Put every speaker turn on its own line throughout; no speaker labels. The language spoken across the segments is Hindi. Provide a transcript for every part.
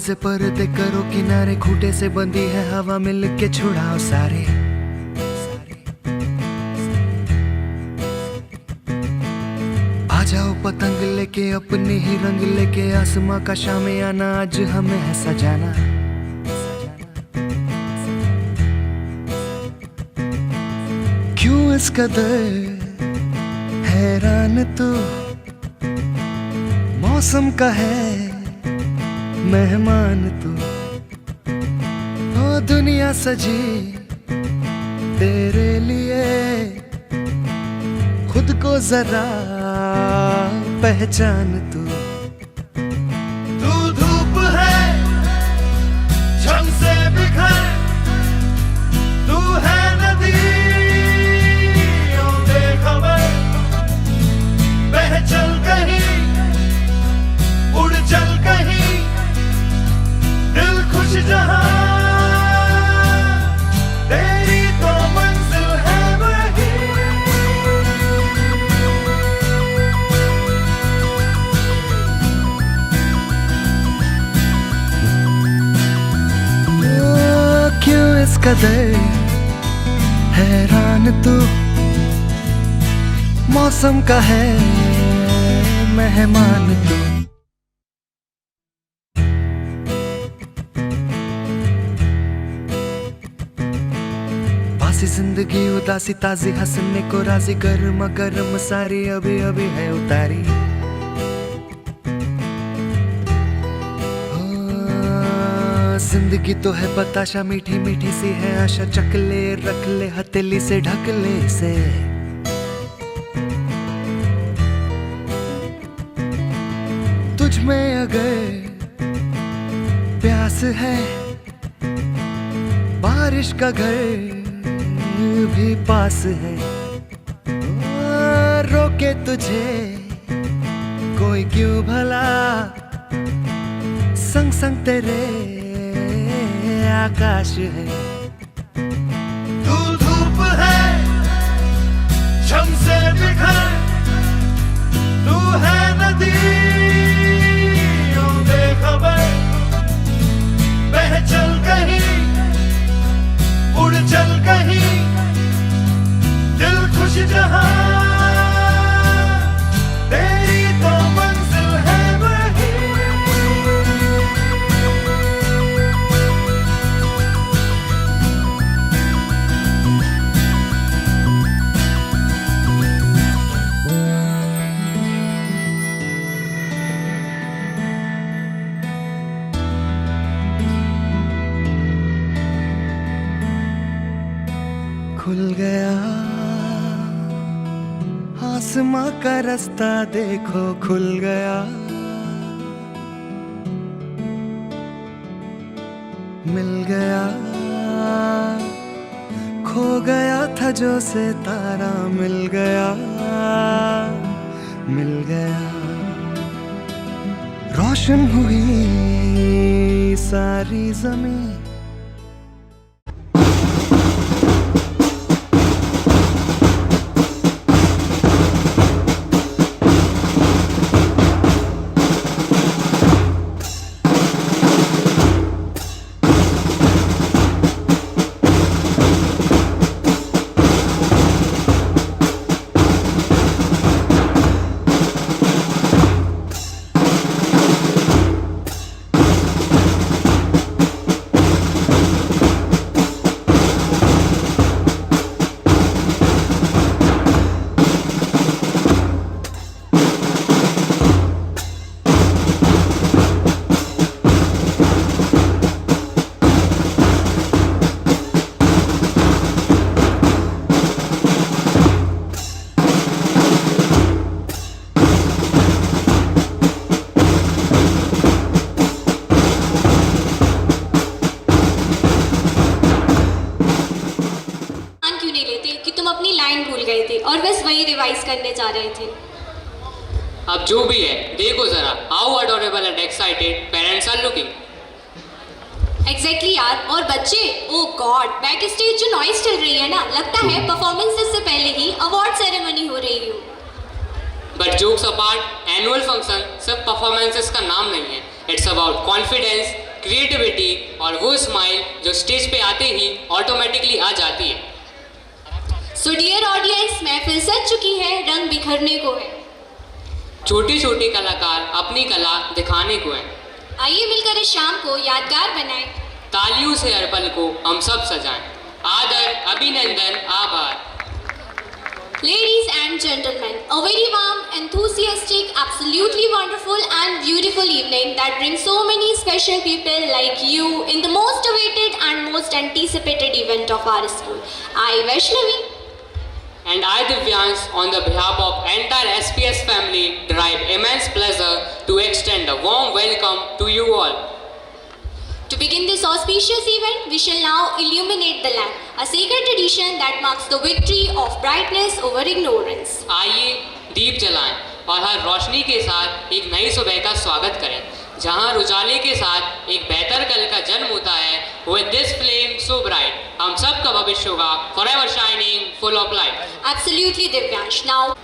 से पर्दे करो किनारे, खूंटे से बंधी है हवा, मिल के छुड़ाओ सारे। आ जाओ पतंग लेके अपने ही रंग लेके, आसमां का शामे आना आज हमें है सजाना। क्यों इस कदर हैरान तू, मौसम का है मेहमान तू। ओ दुनिया सजी तेरे लिए, खुद को जरा पहचान तू।
तू धूप है झम से बिखर, तू है नदी बेखबर, बह चल कहीं उड़ चल कहीं, दिल खुश जहां तेरी तो मंजिल है वही।
ओ क्यों इस कदर हैरान तू, मौसम का है मेहमान तू। बासी जिंदगी उदासी ताजी, हंसने को राजी, गर्म गर्म सारी अभी अभी है उतारी। जिंदगी तो है बताशा, मीठी मीठी सी है आशा, चकले रख ले हथेली से ढक ले इसे। तुझ में अगर प्यास है, बारिश का घर भी पास है। रोके तुझे कोई क्यों भला, संग संग तेरे आकाश है।
तू धूप है झम से बिखर, तू है नदी बेखबर, बह चल कहीं उड़ चल कहीं, दिल खुश जहां तेरी तो मंजिल है वही।
खुल गया आसमां का रास्ता, देखो खुल गया। मिल गया खो गया था जो से तारा, मिल गया मिल गया। रोशन हुई सारी जमीन,
और बस वही रिवाइज करने जा रहे थे।
अब जो भी है देखो जरा, how adorable and excited parents are looking.
Exactly यार, और बच्चे, ओ गॉड, बैक स्टेज जो नॉइस चल रही है ना, लगता है परफॉर्मेंसेस से पहले ही अवार्ड सेरेमनी हो रही हो।
But jokes apart, annual function सिर्फ परफॉर्मेंसेस का नाम नहीं है, इट्स अबाउट कॉन्फिडेंस, क्रिएटिविटी और वो स्माइल जो स्टेज पे आते ही ऑटोमेटिकली आ जाती है।
सो डियर ऑडियंस, महफिल सज चुकी है, रंग बिखरने को है।
छोटे छोटे कलाकार अपनी कला दिखाने को है।
आइए मिलकर इस शाम को यादगार बनाएं।
तालियों से हर पल को हम सब सजाएं। आदर, अभिनंदन, आभार।
Ladies and gentlemen, a very warm, enthusiastic, absolutely wonderful and beautiful evening that brings so many special people like you in the most awaited and most anticipated event of our school. I, Vaishnavi,
And I, Divyansh, on the behalf of entire SPS family, derive immense pleasure to extend a warm welcome to you all.
to begin this auspicious event, we shall now illuminate the lamp, a sacred tradition that marks the victory of brightness over ignorance.
आइए दीप जलाएं और हर रोशनी के साथ एक नई सुबह का स्वागत करें, जहां उजाले के साथ एक बेहतर कल का जन्म होता है। With this flame so bright, हम सब का भविष्य होगा forever shining, full of light.
Absolutely, Divyansh. Now,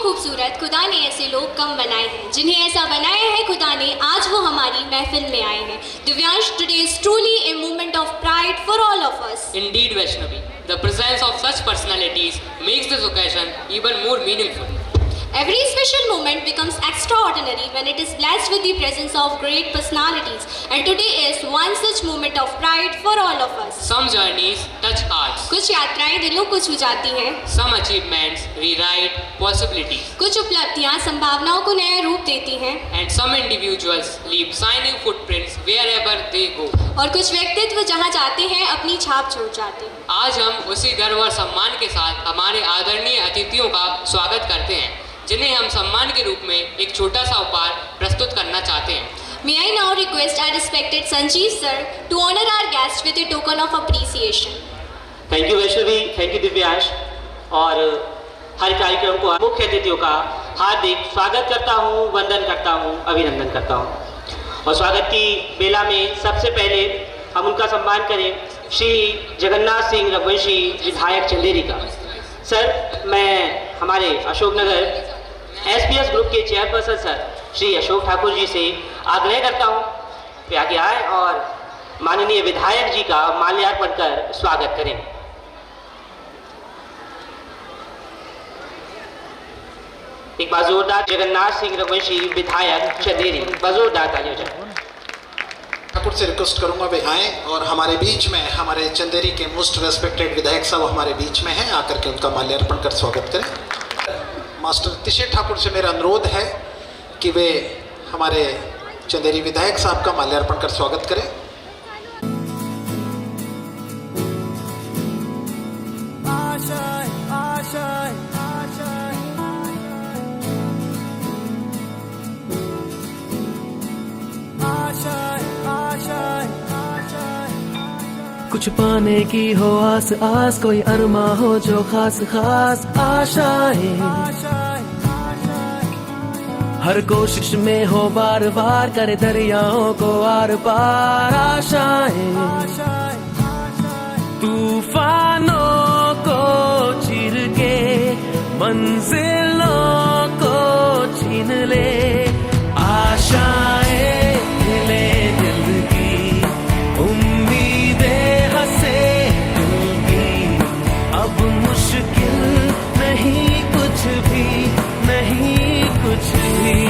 खूबसूरत खुदा ने ऐसे लोग कम बनाए हैं, जिन्हें ऐसा बनाया है खुदा ने, आज वो हमारी महफिल में आए हैं। Divyansh, today is truly a moment of pride for all of us.
Indeed, Vaishnavi, the presence of such personalities makes this occasion even more meaningful.
Every special moment becomes extraordinary when it is blessed with the presence of great personalities, and today is one such moment of pride for all of us.
Some journeys touch hearts.
कुछ यात्राएं दिलों को छू जाती हैं।
Some achievements rewrite possibilities.
कुछ उपलब्धियां संभावनाओं को नया रूप देती हैं।
And some individuals leave shining footprints wherever they go.
और कुछ व्यक्तित्व जहां जाते हैं अपनी छाप छोड़ जाते हैं।
आज हम उसी गर्व और सम्मान के साथ हमारे आदरणीय अतिथियों का स्वागत करते हैं, जिन्हें हम सम्मान के रूप में एक छोटा सा उपहार प्रस्तुत करना चाहते हैं।
May I now request our respected Sanjeev sir to honor our guest with a token of appreciation.
Thank you Vaishnavi, thank you Divyansh. और हर कार्यक्रम को मुख्य अतिथियों का हार्दिक स्वागत करता हूँ, वंदन करता हूँ, अभिनंदन करता हूँ। और स्वागत की बेला में सबसे पहले हम उनका सम्मान करें श्री जगन्नाथ सिंह रघुवंशी, विधायक चंदेरी का। सर, मैं हमारे अशोकनगर SPS ग्रुप के चेयरपर्सन सर श्री अशोक ठाकुर जी से आग्रह करता हूँ वे आगे आए और माननीय विधायक जी का माल्यार्पण कर स्वागत करें। एक बार जोरदार जगन्नाथ सिंह रघुवंशी विधायक चंदेरी, जोरदार तालियों से।
ठाकुर से रिक्वेस्ट करूंगा वे आए और हमारे बीच में हमारे चंदेरी के मोस्ट रेस्पेक्टेड विधायक साहब हमारे बीच में हैं, आकर के उनका माल्यार्पण कर स्वागत करें। मास्टर तिशे ठाकुर से मेरा अनुरोध है कि वे हमारे चंदेरी विधायक साहब का माल्यार्पण कर स्वागत करें।
कुछ पाने की हो आस आस, कोई अरमा हो जो खास खास आशाएं, हर कोशिश में हो बार बार करे दरियाओं को आर पार आशाएं, तूफानों को चीर के मंजिलों को छीन ले, आशाएं ले दिल की, उम्मीदें हंसे दिल की, अब मुश्किल नहीं कुछ भी, नहीं कुछ भी,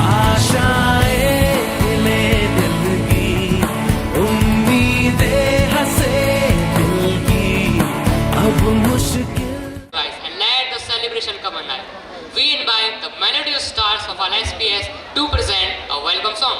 आशाएं ले दिल की, उम्मीदें हंसे दिल की, अब मुश्किल।
And let the celebration come alive. We invite the melodious stars of our SPS to present a welcome song.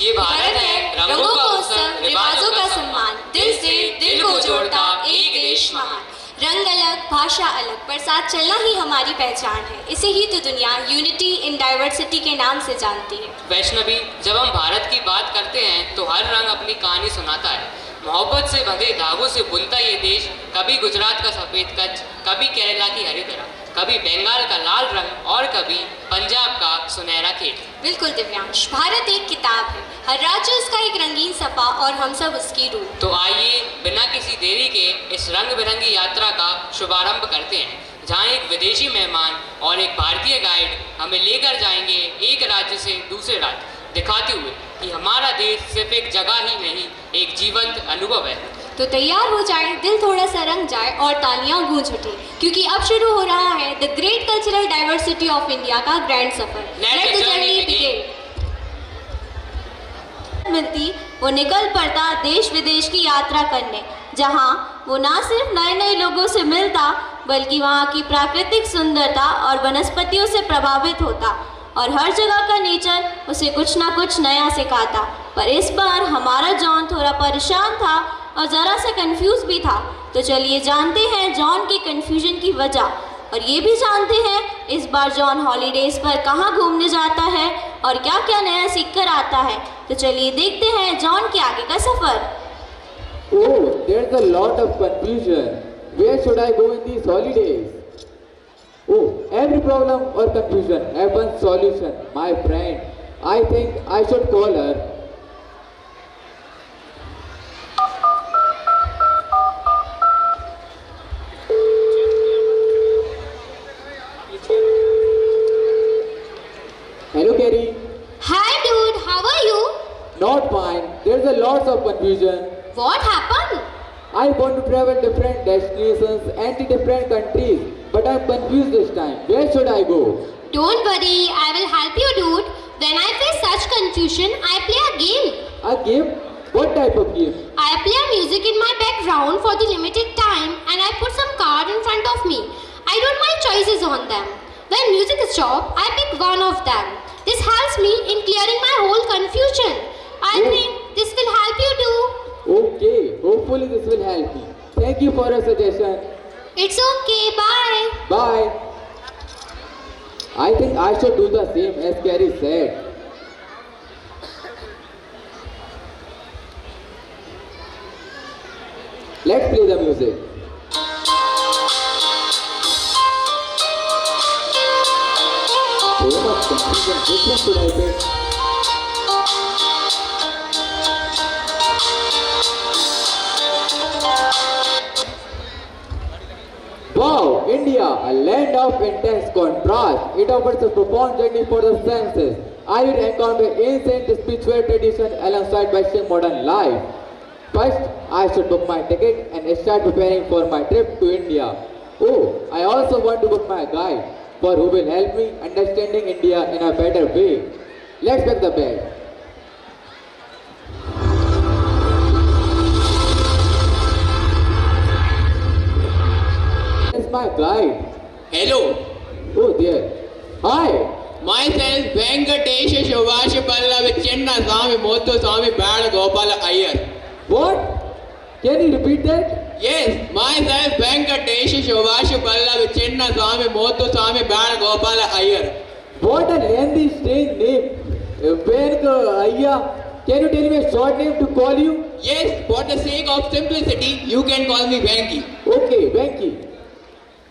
ये भारत है रंगों का उत्सव, रिवाजों का सम्मान, दिल से दिल को जोड़ता एक देश महान।
रंग अलग, भाषा अलग, पर साथ चलना ही हमारी पहचान है। इसे ही तो दुनिया यूनिटी इन डाइवर्सिटी के नाम से जानती है।
वैष्णवी, जब हम भारत की बात करते हैं तो हर रंग अपनी कहानी सुनाता है। मोहब्बत से बंधे धागों से बुनता ये देश कभी गुजरात का सफ़ेद कच्छ, कभी केरला की हरी धरा, कभी बंगाल का लाल रंग और कभी पंजाब का सुनहरा खेत।
बिल्कुल दिव्यांश, भारत एक किताब है, हर राज्य उसका एक रंगीन सफ़ा और हम सब उसकी रूह।
तो आइए बिना किसी देरी के इस रंग बिरंगी यात्रा का शुभारंभ करते हैं, जहां एक विदेशी मेहमान और एक भारतीय गाइड हमें लेकर जाएंगे एक राज्य से दूसरे राज्य, दिखाते हुए कि हमारा देश सिर्फ एक जगह ही नहीं, एक जीवंत अनुभव है।
तो तैयार हो जाए, दिल थोड़ा सा रंग जाए और तालियां गूंज उठे, क्योंकि अब शुरू हो रहा है the great cultural diversity of India का ग्रैंड सफर। Let the journey begin.
मिलती वो निकल पड़ता देश विदेश की यात्रा करने, जहां वो ना सिर्फ नए नए लोगों से मिलता बल्कि वहां की प्राकृतिक सुंदरता और वनस्पतियों से प्रभावित होता, और हर जगह का नेचर उसे कुछ ना कुछ नया सिखाता। पर इस बार हमारा जॉन थोड़ा परेशान था और ज़रा सा कंफ्यूज भी था। तो चलिए जानते हैं जॉन के कंफ्यूजन की वजह, और ये भी जानते हैं इस बार जॉन हॉलीडेज़ पर कहाँ घूमने जाता है और क्या क्या नया सीख कर आता है। तो चलिए देखते हैं जॉन के आगे का सफ़र।
Oh, there's a lot of confusion. Where should I go in these holidays? Oh, every problem or confusion have one solution, my friend. I think I should call her. Hello, Carrie.
Hi dude, how are you?
Not fine. There's a lot of confusion.
What happened?
I want to travel different destinations and to different countries, but I'm confused this time. Where should I go?
Don't worry, I will help you dude. When I face such confusion, I play a game.
A game? What type of game?
I play music in my background for the limited time and I put some card in front of me. I don't mind choices on them. When music stops, I pick one of them. This helps me in clearing my whole confusion. I think this will help you too.
Okay, hopefully this will help me. Thank you for your suggestion.
It's okay, bye.
Bye. I think I should do the same as Carrie said. Let's play the music. So much confusion. Which one should I pick? Wow, India, a land of intense contrast. It offers a profound journey for the senses. I will encounter ancient spiritual tradition alongside Western modern life. First, I should book my ticket and start preparing for my trip to India. Oh, I also want to book my guide for who will help me understanding India in a better way. Let's pack the bag. It's my guide.
Hello,
Oh there. Hi.
myself Venkatesh Shivash Pallava Chenna Swami Mothu Swami Bad Gopal Iyer.
What? Can you repeat that?
Yes, myself Venkatesh Shivash Pallava Chenna Swami Mothu Swami Bad Gopal Iyer.
What a lengthy strange name. Ayya. Can you tell me a short name to call you?
Yes, for the sake of simplicity, you can call me Venki.
Okay, Venki.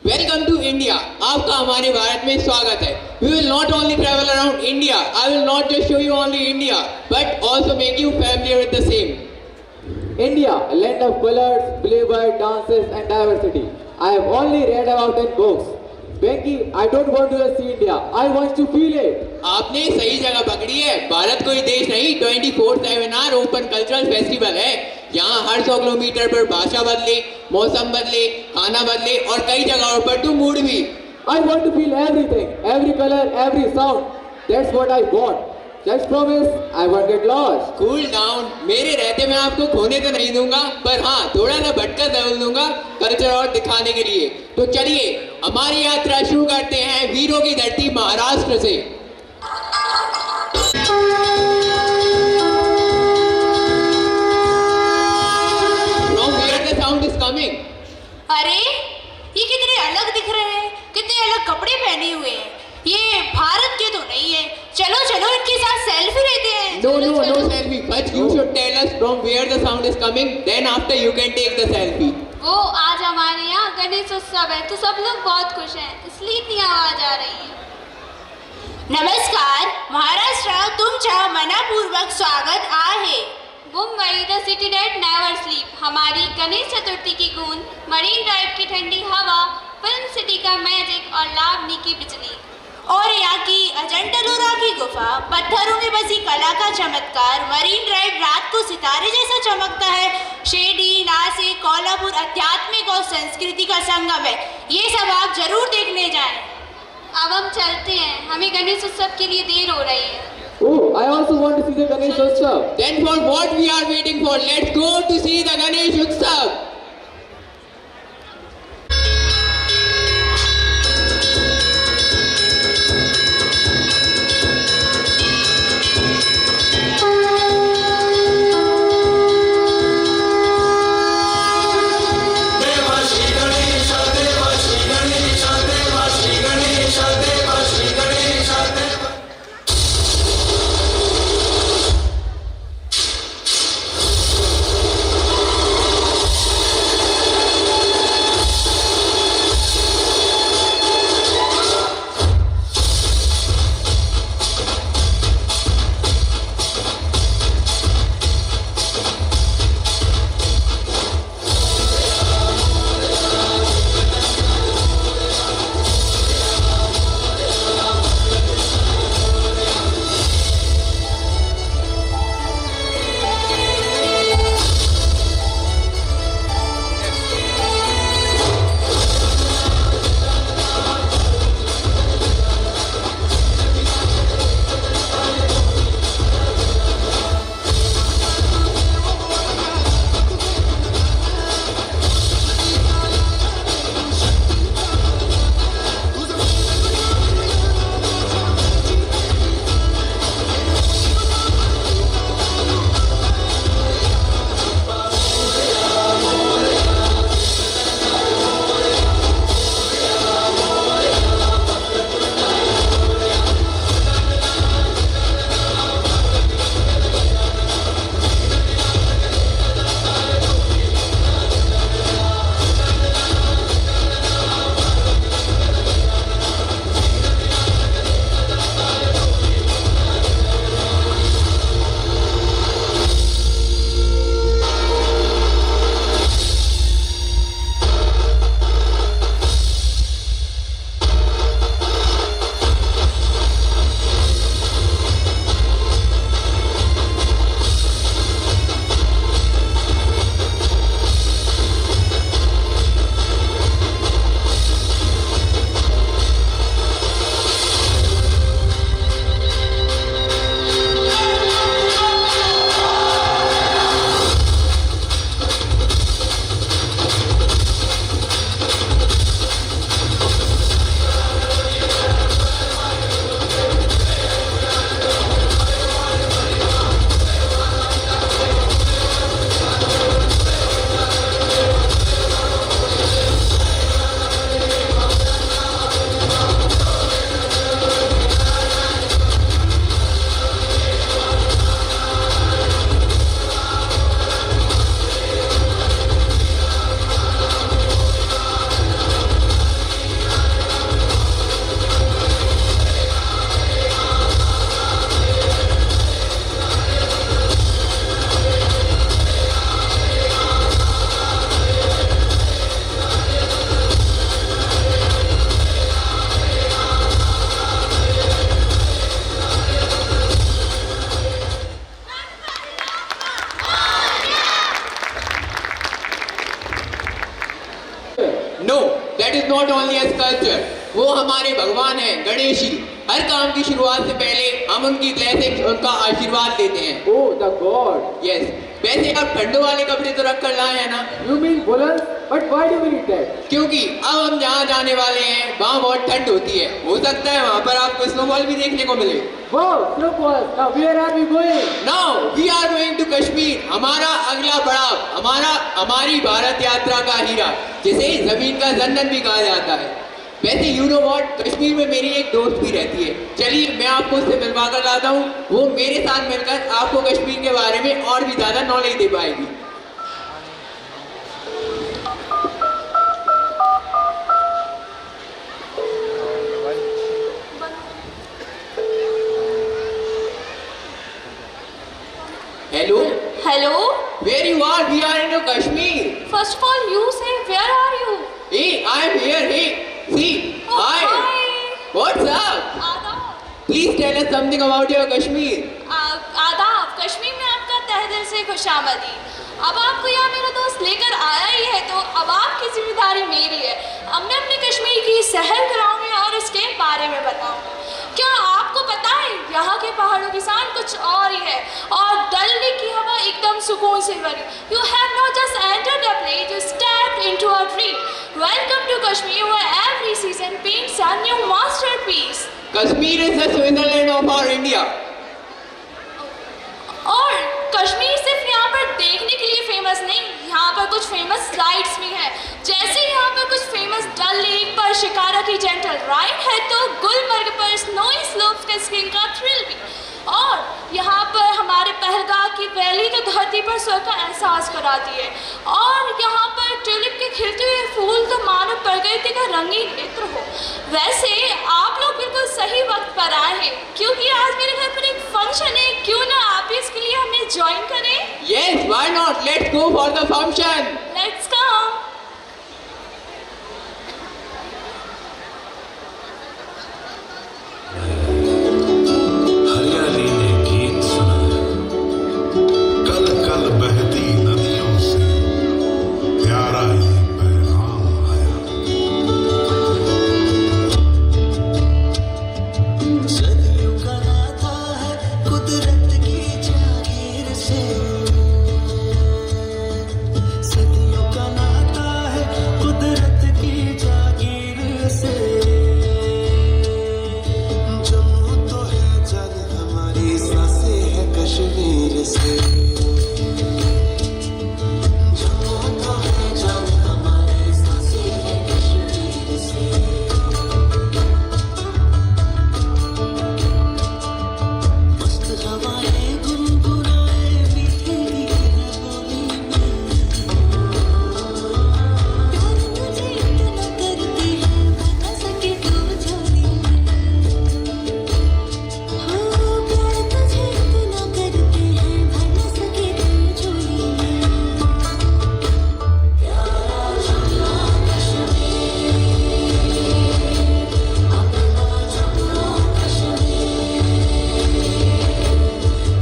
Welcome to India. आपका हमारे भारत में स्वागत है। We will not only travel around India, I will not just show you only India but also make you familiar with the same.
India, a land of colors, flavor, dances and diversity. I have only read about it in books. Venki, I don't want to see India. I want to feel it.
आपने सही जगह पकड़ी है। भारत कोई देश नहीं, 24/7 ओपन कल्चरल फेस्टिवल है। यहाँ हर 100 किलोमीटर पर भाषा बदले, मौसम बदले, खाना बदले और कई जगहों पर तो मूड भी।
I want to feel everything, every color, every sound. That's what I want. Just promise I won't get lost.
Cool down, मेरे रहते मैं आपको खोने तो नहीं दूंगा, पर हाँ थोड़ा सा भटका जरूर दूंगा कल्चर और दिखाने के लिए। तो चलिए हमारी यात्रा शुरू करते हैं वीरों की धरती महाराष्ट्र से। No, selfie. First you should tell us from where the sound is coming. Then after you can take the selfie.
वो आज हमारे यहाँ गणेश उत्सव है तो सब लोग बहुत खुश हैं इसलिए इतनी आवाज आ रही है.
नमस्कार महाराष्ट्र तुमच्या मनापूर्वक स्वागत आहे.
Mumbai the city that never sleep. हमारी गणेश चतुर्थी की गूंज, मरीन ड्राइव की ठंडी हवा, फिल्म सिटी का मैजिक और लावनी की बिजली.
और यहाँ की अजंता-एलोरा की गुफा, पत्थरों में बसी कला का चमत्कार, मरीन ड्राइव रात को सितारे जैसा चमकता है, शिर्डी, नासिक, कोल्हापुर आध्यात्मिक और संस्कृति का संगम है. ये सब आप जरूर देखने जाएं.
अब हम चलते हैं, हमें गणेश उत्सव के लिए देर हो रही है.
Oh, I also want to see the Ganesh Utsav.
Then for what we are waiting for? Let's go to see the Ganesh Utsav. that is not only a sculpture. वो हमारे भगवान हैं, गणेश जी. हर काम की शुरुआत से पहले हम उनकी ब्लेसिंग, उनका आशीर्वाद लेते हैं.
Oh, the God.
Yes. वैसे आप ठंडों वाले कपड़े तो रख कर लाए हैं ना?
You mean woolen? But why do we need that?
क्योंकि अब हम जहाँ जाने वाले हैं वहाँ बहुत ठंड होती है. हो सकता है वहाँ पर आपको स्नोफॉल भी देखने को मिले.
Wow, snowfall. Now where are we going?
Now we are going to Kashmir. हमारा अगला पड़ाव हमारी भारत यात्रा का हीरा, जिसे जमीन का जन्नत भी कहा जाता है. वैसे यू नो व्हाट, कश्मीर में मेरी एक दोस्त भी रहती है, चलिए मैं आपको उससे मिलवा कर लाता हूँ। वो मेरे साथ मिलकर आपको कश्मीर के बारे में और भी ज़्यादा नॉलेज दे पाएगी। Hello?
Hello?
Where you are? We are in Kashmir.
First of all, you say, where are you?
Hey, I am here. Hey, see,
Oh,
hi.
hi.
What's up?
आदाब।
Please tell us something about your Kashmir.
आदाब। कश्मीर में आपका तहे दिल से खुशामदीद। अब आपको यहाँ मेरा दोस्त लेकर आया ही है तो अब आपकी जिम्मेदारी मेरी है। अब मैं अपने कश्मीर की सैर कराऊंगी और उसके बारे में बताऊंगी। क्या आपको पता है यहाँ के पहाड़ों की शान कुछ और ही है और डल लेक की हवा एकदम सुकून से भरी। You have not just entered a place, you stepped into a dream. Welcome to Kashmir, where every season paints a new masterpiece.
Kashmir is the Switzerland of our India.
और कश्मीर सिर्फ यहाँ पर देखने के लिए फेमस नहीं, यहाँ पर कुछ फेमस राइड्स भी हैं। जैसे यहाँ पर कुछ फेमस डल लेक पर शिकारा की जेंटल राइड है तो गुलमर्ग पर स्नोई स्लोप्स के स्कीइंग का थ्रिल भी। और यहाँ पर हमारे पहलगाम की वैली तो धरती पर स्वर्ग का एहसास कराती है। और यहाँ पर ट्यूलिप के खिलते हुए फूल तो मानव प्रकृति का रंगीन इत्र हो। वैसे आप लोग बिल्कुल सही वक्त पर आए हैं क्योंकि आज मेरे घर पर एक फंक्शन है। क्यों ना आप इसके लिए हमें ज्वाइन करें?
Yes, why not? Let's go for the function.
Let's come.
हरियाली ने गीत सुनाया, कल कल बहती नदियों से प्यारा ये पैगाम आया। सदियों का नाता है कुदरत की जागीर से, सदियों का नाता है कुदरत की जागीर से। जम्मू तो है जग हमारी सांसें है कश्मीर से, जम्मू तो है जग हमारी सांसें है कश्मीर से। मस्त हवाएं गुनगुनाए मीठी मीठी बोली में, प्यार मुझे इतना करती है बता सके तो झोली में। हाँ प्यार तुझे इतना करते हैं भर न सके तो झोली में। प्यारा जम्मू कश्मीर, अपना जम्मू कश्मीर,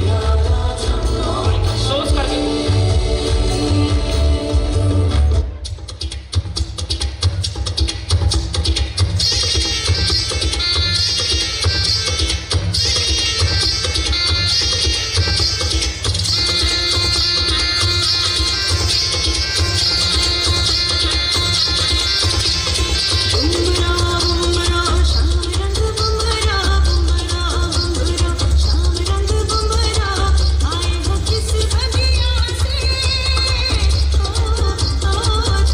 प्यारा जम्मू
सोच कर देखो।
बुमरा बुमरा शाम रंग बुमरा, बुमरा बुमरा शाम रंग बुमरा, आए हो किस बगिया से ओ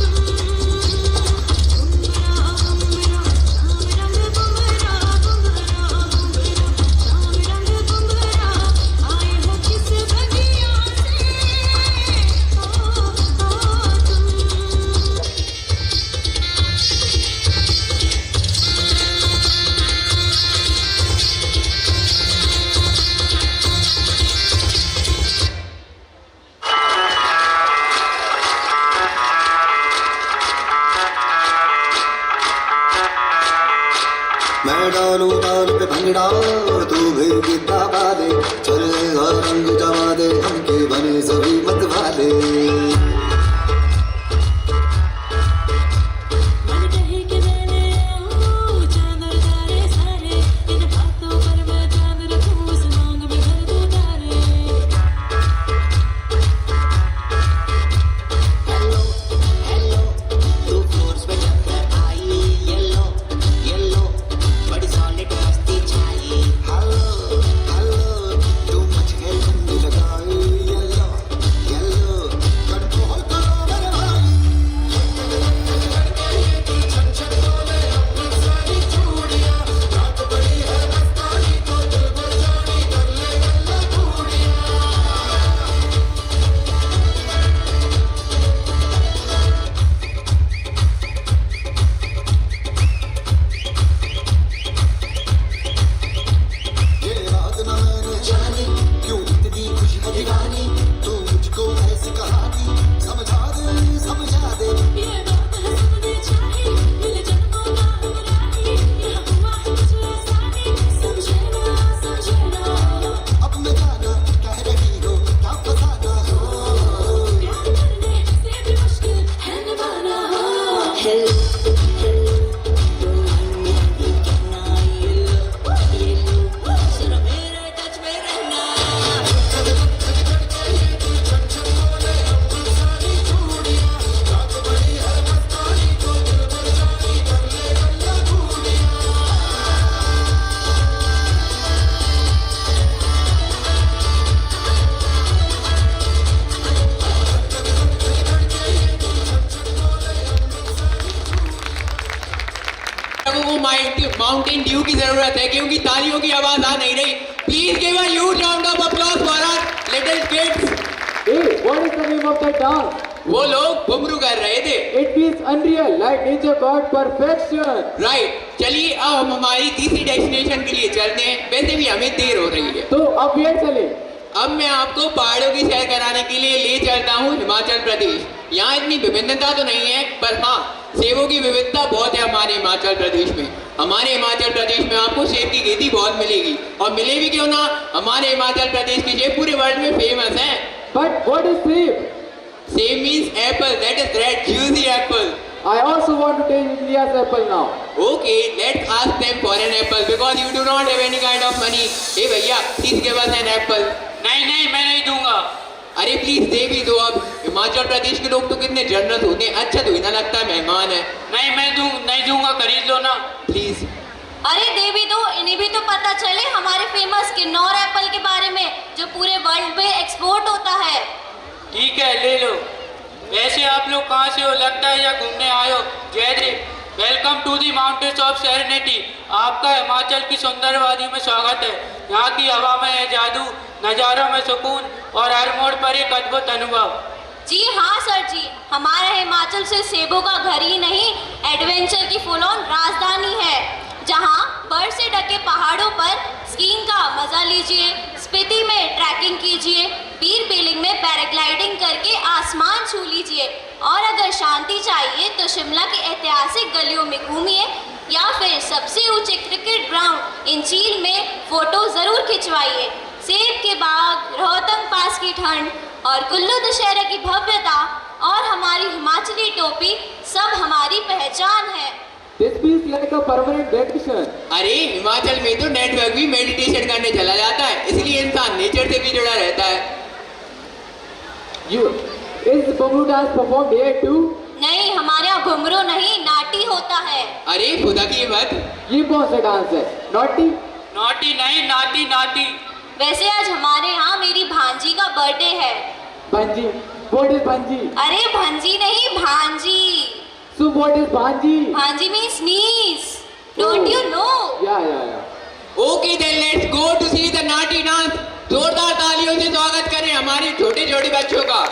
तुम। बुमरा बुमरा शाम रंग बुमरा, बुमरा बुमरा शाम रंग बुमरा, आए हो किस बगिया से ओ तुम। मैं डालूं ताल पे भंगड़ा तू भी गीता वाले, चलेगा रंग जमा दे हमके बने सभी मत वाले। मन कहे कि मैंने आऊं चांद और तारे सारे, इन बातों पर मैं चांद रखूं उस मांग में भर दूं तारे। हेलो हेलो तू फोर्स में चक्कर आई, येलो येलो बड़ी सॉलिड मस्ती छाई। हेलो हेलो तू मच गए
जरूरत है क्योंकि तालियों की आवाज आ नहीं रही। Please give a huge round of applause for our little kids.
Hey, what is the name of that dance?
वो लोग बुमरू कर रहे थे।
It feels unreal, like nature got perfection.
Right, चलिए अब हम हमारी तीसरी डेस्टिनेशन के लिए चलते हैं। वैसे भी हमें देर हो रही है।
तो अब ये चले।
अब मैं आपको पहाड़ों की सैर कराने के लिए ले चलता हूँ हिमाचल प्रदेश। यहाँ इतनी विभिन्नता तो नहीं है, पर हाँ सेबों की विविधता बहुत है हमारे हिमाचल प्रदेश में। हमारे हिमाचल प्रदेश में आपको सेब की खेती बहुत मिलेगी, और मिले भी क्यों ना, हमारे हिमाचल प्रदेश की सेब पूरे वर्ल्ड में फेमस है।
But what is सेब?
Same means apple, that is red, juicy apple.
I also want to taste India's apple now.
Okay, let's ask them for an apple because you do not have any kind of money. Hey भैया, please give us an apple.
नहीं नहीं, मैं नहीं दूंगा।
अरे प्लीज दे भी दो। अब हिमाचल प्रदेश के लोग तो कितने जनरस होते हैं। अच्छा तो इतना लगता है मेहमान है।
नहीं मैं नहीं दूंगा, खरीद लो ना
प्लीज।
अरे दे भी दो, इन्हें भी तो पता चले हमारे फेमस किन्नौर एप्पल के बारे में जो पूरे वर्ल्ड में एक्सपोर्ट होता है।
ठीक है ले लो। वैसे आप लोग कहाँ से हो, लगता है या घूमने आए हो? Jaidev, welcome to the mountains of serenity. आपका हिमाचल की सुंदर वादी में स्वागत है। यहाँ की हवा में है जादू, नज़ारों में सुकून और हर मोड़ पर एक अद्भुत अनुभव।
जी हाँ सर जी, हमारा हिमाचल से सेबों का घर ही नहीं, एडवेंचर की फुल ऑन राजधानी है, जहाँ बर्फ से ढके पहाड़ों पर स्कीइंग का मजा लीजिए, स्पीति में ट्रैकिंग कीजिए, बीर बिलिंग में पैराग्लाइडिंग करके आसमान छू लीजिए, और अगर शांति चाहिए तो शिमला की ऐतिहासिक गलियों में घूमिए, या फिर सबसे ऊंचे क्रिकेट ग्राउंड इन झील में फोटो जरूर खिंचवाइए। सेब के बाग, रोहतंग पास की ठंड और कुल्लू दशहरा की भव्यता और हमारी हिमाचली टोपी सब हमारी पहचान है।
This feels like a permanent vacation.
अरे हिमाचल में तो नेटवर्क भी मेडिटेशन करने चला जाता है, इसलिए इंसान नेचर से भी जुड़ा रहता है।
Is Bumru dance performed here too?
नहीं, हमारे यहाँ घुंघरू नहीं नाटी होता है।
अरे खुदा की मत,
ये कौन सा डांस है? नॉटी?
नॉटी नहीं, नाटी नाटी।
वैसे आज हमारे यहाँ मेरी भांजी का बर्थडे है।
भांजी? What is भांजी?
अरे भांजी नहीं, भांजी।
So what is भांजी?
भांजी means sneeze. Don't you know?
Yeah.
Okay then let's go to see the Nati dance. जोरदार तालियों से स्वागत करें हमारे छोटे छोटे बच्चों का।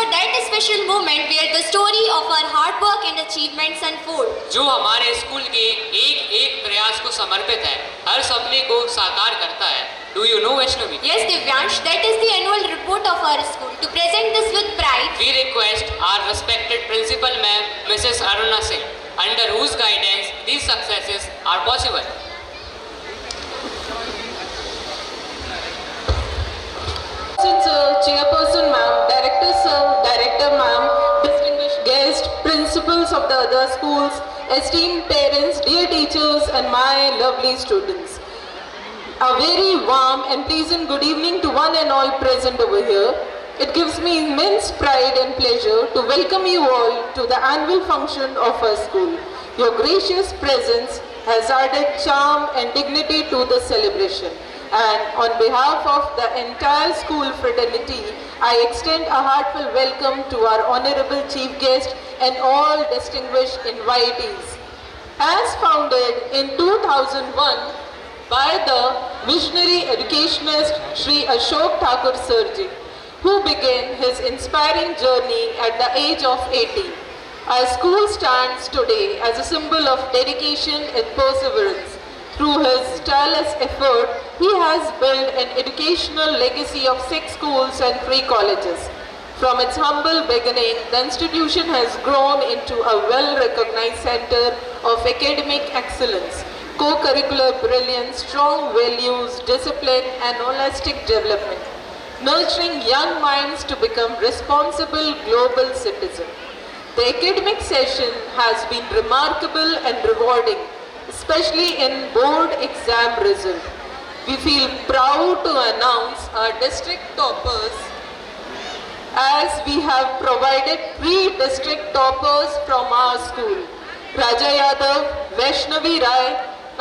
remember that special moment where the story of our hard work and achievements unfold.
जो हमारे स्कूल के एक एक प्रयास को समर्पित है, हर सपने को साकार करता है. Do you know, Vaishnavi?
Yes, Divyansh, that is the annual report of our school. To present this with pride,
We request our respected principal ma'am, Mrs. Aruna Singh, under whose guidance these successes are possible.
Chairperson ma'am, director sir, director ma'am, distinguished guests, principals of the other schools, esteemed parents, dear teachers and my lovely students. A very warm and pleasant good evening to one and all present over here. It gives me immense pride and pleasure to welcome you all to the annual function of our school. Your gracious presence has added charm and dignity to the celebration. And on behalf of the entire school fraternity, I extend a heartfelt welcome to our honorable chief guest and all distinguished invitees. As founded in 2001 by the visionary educationist Sri Ashok Thakur Sirji, who began his inspiring journey at the age of 80. Our school stands today as a symbol of dedication and perseverance. Through his tireless effort, he has built an educational legacy of 6 schools and 3 colleges. From its humble beginning, the institution has grown into a well-recognized center of academic excellence, co-curricular brilliance, strong values, discipline, and holistic development, nurturing young minds to become responsible global citizens. The academic session has been remarkable and rewarding, especially in board exam result. We feel proud to announce our district toppers, as we have provided 3 district toppers from our school: Raja Yadav, Vaishnavi Rai,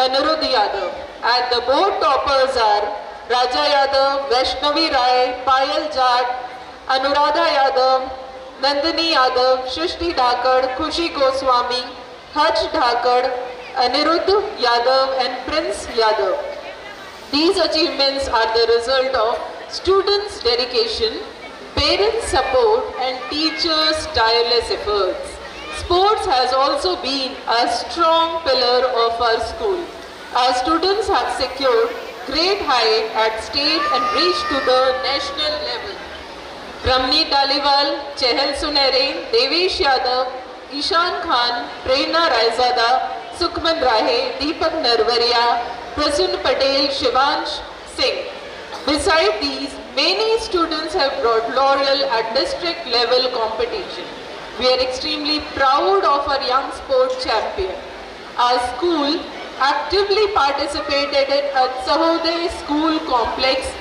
Anirudh Yadav. And the board toppers are Raja Yadav, Vaishnavi Rai, Payal Jat, Anuradha Yadav, Nandini Yadav, Shrishti Dhakad, Khushi Goswami, Harsh Dhakad, Anirudh Yadav and Prince Yadav. These achievements are the result of students' dedication, parents' support and teachers' tireless efforts. Sports has also been a strong pillar of our school. Our students have secured great height at state and reached to the national level. Ramni Taliwal, Chehal Sunere, Devesh Yadav, Ishan Khan, Prerna Raizada, Sukhman Rahe, Deepak Narvaria, Prasun Patel, Shivansh Singh. Beside these, many students have brought laurel at district level competition. We are extremely proud of our young sport champion. Our school actively participated in a Sahoday School Complex,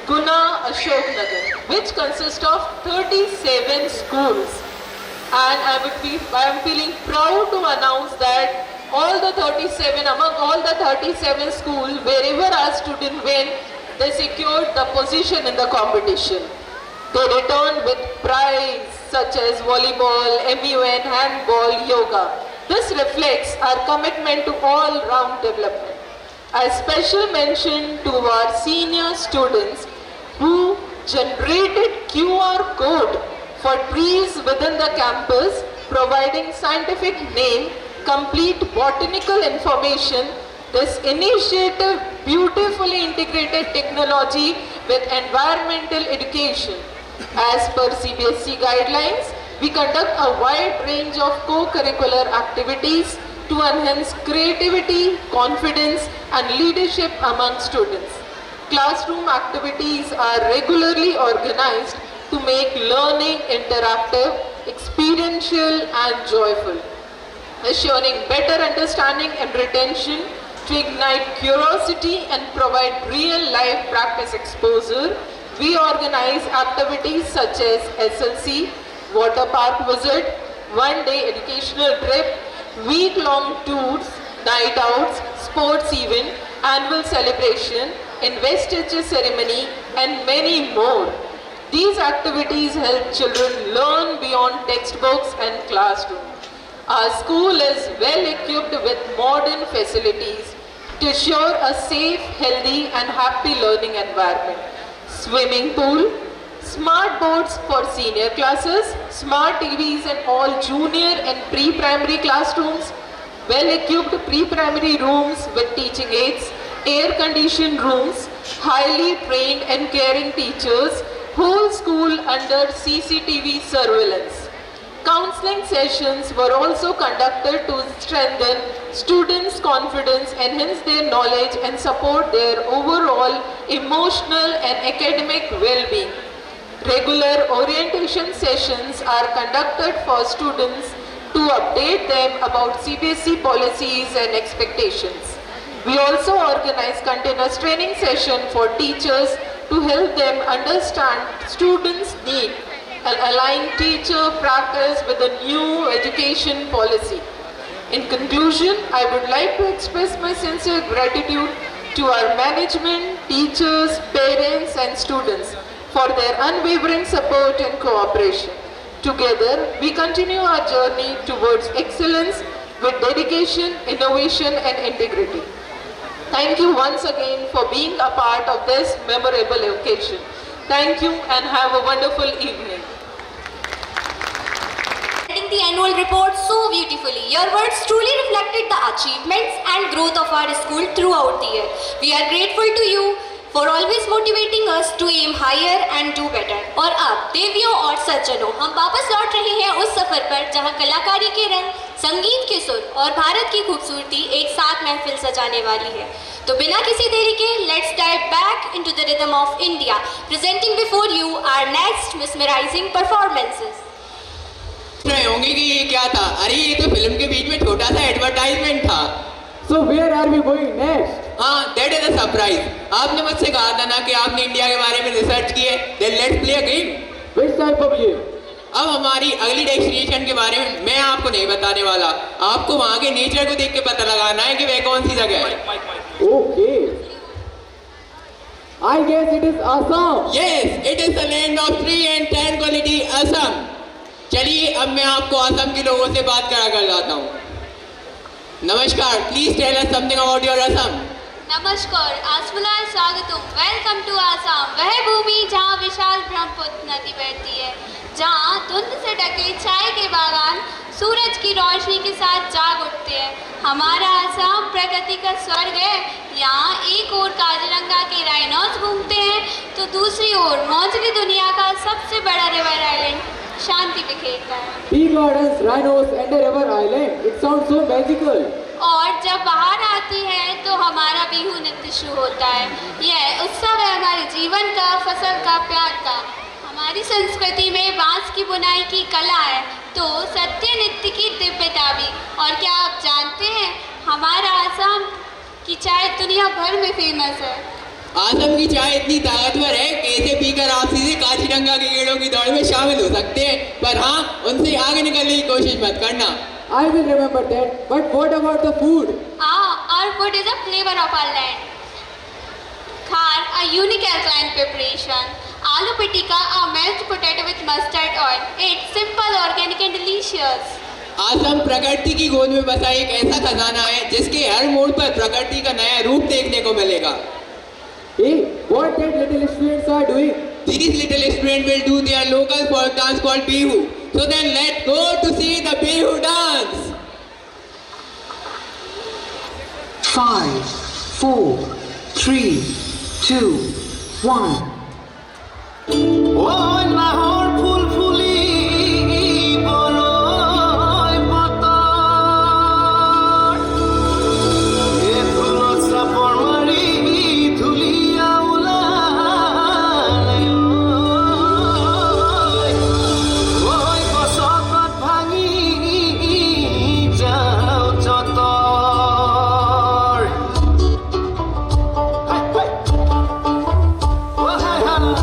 Guna Ashok Nagar, which consists of 37 schools. And I am feeling proud to announce that among all the 37 schools, wherever our students went, they secured the position in the competition. They returned with prizes such as volleyball, MUN, handball, yoga. This reflects our commitment to all-round development. A special mention to our senior students who generated QR code for trees within the campus, providing scientific name, complete botanical information. This initiative beautifully integrated technology with environmental education. As per CBSE guidelines, we conduct a wide range of co-curricular activities to enhance creativity, confidence and leadership among students. Classroom activities are regularly organized to make learning interactive, experiential and joyful, assuring better understanding and retention, to ignite curiosity and provide real-life practice exposure. We organize activities such as SLC, water park visit, one-day educational trip, week-long tours, night outs, sports event, annual celebration, investiture ceremony, and many more. These activities help children learn beyond textbooks and classrooms. Our school is well equipped with modern facilities to ensure a safe, healthy, and happy learning environment. Swimming pool, smart boards for senior classes, smart TVs in all junior and pre-primary classrooms, well-equipped pre-primary rooms with teaching aids, air-conditioned rooms, highly trained and caring teachers, whole school under CCTV surveillance. Counseling sessions were also conducted to strengthen students' confidence, enhance their knowledge and support their overall emotional and academic well-being. Regular orientation sessions are conducted for students to update them about CBSE policies and expectations. We also organize continuous training session for teachers to help them understand students' need and align teacher practice with the new education policy. In conclusion, I would like to express my sincere gratitude to our management, teachers, parents and students for their unwavering support and cooperation. Together, we continue our journey towards excellence with dedication, innovation and integrity. Thank you once again for being a part of this memorable occasion. Thank you and have a wonderful evening.
The annual report so beautifully. Your words truly reflected the achievements and growth of our school throughout the year. We are grateful to you for always motivating us to aim higher and do better. और अब देवियों और सज्जनों, हम वापस लौट रहे हैं उस सफर पर जहां कलाकारी के रंग, संगीत के सुर और भारत की खूबसूरती एक साथ महफिल सजाने वाली है। तो बिना किसी देरी के let's dive back into the rhythm of India. Presenting before you our next mesmerizing performances.
रहे होंगे कि ये क्या था? अरे ये तो फिल्म के बीच में छोटा सा एडवर्टाइजमेंट था।
So where are we going next?
हाँ, that is a surprise. आपने मुझसे कहा था ना कि आपने इंडिया के बारे में रिसर्च की है। Then let's play a game.
Which type of game?
अब हमारी अगली डेस्टिनेशन के बारे में मैं आपको नहीं बताने वाला। आपको वहाँ के नेचर को देख के पता लगाना है कि वह कौन सी जगह है।
Okay. I guess it is Assam.
Yes, it is the land of tree and tranquility, Assam. चलिए अब मैं आपको असम के लोगों से बात कर जाता हूँ। नमस्कार, please tell us something about your Assam.
नमस्कार, आसमां स्वागतम, वेलकम टू आसाम, वह भूमि जहाँ विशाल ब्रह्मपुत्र नदी बहती है, जहाँ धुंध से ढके चाय के बागान सूरज की रोशनी के साथ जाग उठते हैं। हमारा आसाम प्रकृति का स्वर्ग है। यहाँ एक ओर काजीरंगा के राइनोस घूमते हैं तो दूसरी ओर मौजूदा दुनिया का सबसे बड़ा रिवर आइलैंड शांति बिखेरता है।
Tea gardens, rhinos and a river island. It sounds so magical.
और जब बाहर आती है तो हमारा बिहू नृत्य शुरू होता है। यह उत्सव है हमारे जीवन का, फसल का, प्यार का। हमारी संस्कृति में बांस की बुनाई की कला है तो सत्य नृत्य की दिव्यता भी। और क्या आप जानते हैं हमारा आसाम की चाय दुनिया भर में फेमस है।
आसम की चाय इतनी ताकतवर है कि इसे पीकर आप सीधे काजीरंगा के गेड़ों की दौड़ में शामिल हो सकते हैं, पर हाँ, उनसे आगे निकलने की कोशिश मत करना।
I will remember that. But what about the food?
Our food is a flavor of our land. Khar, a unique alkaline preparation. Aloo pitika, a mashed potato with mustard oil. It's simple, organic and delicious.
Assam प्रकृति की गोद में बसा एक ऐसा खजाना है जिसके हर मोड़ पर प्रकृति का नया रूप देखने को मिलेगा।
Hey, what that little students are doing?
These little students will do their local folk dance called Bihu. So then let's go to see the Bihu dance.
5, 4, 3, 2, 1.
ওই লাহোর ফুল ফুলি বড়ই পাতার, এ ফুলত চাপৰ মাৰি ধুলিয়া ওলাই, ওই গছপাত ভাঙি যাওঁ যতৰ। হাই হাই, অ হাই হাই।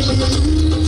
तुम